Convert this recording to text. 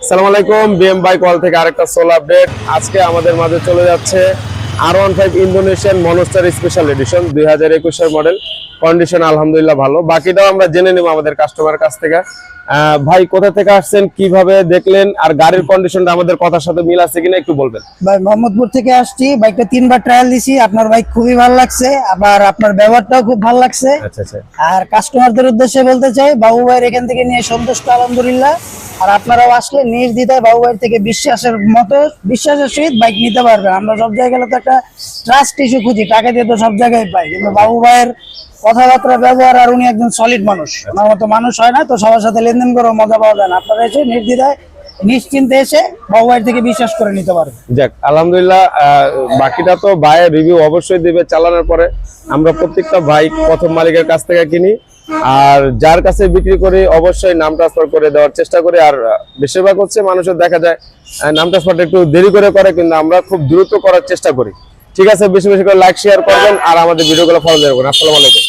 আসসালামু আলাইকুম, BM bike ওয়াল থেকে আরেকটা সোল আপডেট। আজকে আমাদের মাঝে চলে যাচ্ছে R15 Indonesian monster special edition 2021 এর মডেল। কন্ডিশন আলহামদুলিল্লাহ ভালো, বাকিটাও আমরা জেনে নেব আমাদের কাস্টমারের কাছ থেকে। ভাই কোথা থেকে আসছেন, কিভাবে দেখলেন, আর গাড়ির কন্ডিশনটা আমাদের কথার সাথে মিল আছে কিনা একটু বলবেন। ভাই মোহাম্মদপুর থেকে আসছি, বাইকটা 3বার ট্রায়াল দিছি। আপনার বাইক খুবই ভালো লাগছে, আবার আপনার ব্যবহারটাও খুব ভালো লাগছে। আচ্ছা আচ্ছা, আর কাস্টমারদের উদ্দেশ্যে বলতে চাই, বাবু ভাইয়ের এখান থেকে নিয়ে সন্তুষ্ট আলহামদুলিল্লাহ। আর আপনারাও আসলে নির্দ্বিধায় বাবু ভাইয়ের থেকে বিশ্বাসের সহিত বাইক নিতে পারবেন। আমরা সব জায়গায় গেলে তো একটা ট্রাস্ট ইস্যু খুঁজি, টাকা দিয়ে তো সব জায়গায় পাই, কিন্তু বাবু ভাইয়ের কথাবার্তা ব্যবহার, আর উনি একজন সলিড মানুষ, ওনার মতো মানুষ হয় না। তো সবার সাথে লেনদেন করে মজা পাওয়া যায় না। আপনারা এসে নির্দ্বিধায় নিশ্চিন্তে এসে বাবু ভাইয়ের থেকে বিশ্বাস করে নিতে পারবেন। যাক আলহামদুলিল্লাহ। বাকিটা তো ভাইয়ের রিভিউ অবশ্যই দিবে চালানোর পরে। আমরা প্রত্যেকটা বাইক প্রথম মালিকের কাছ থেকে কিনি, আর যার কাছে বিক্রি করি অবশ্যই নাম ট্রান্সফার করে দেওয়ার চেষ্টা করি। আর বেশিরভাগ হচ্ছে মানুষের দেখা যায় নাম ট্রান্সফারটা একটু দেরি করে, কিন্তু আমরা খুব দ্রুত করার চেষ্টা করি। ঠিক আছে, বেশি বেশি করে লাইক শেয়ার করবেন আর আমাদের ভিডিওগুলো ফলো করবেন। আসসালামু আলাইকুম।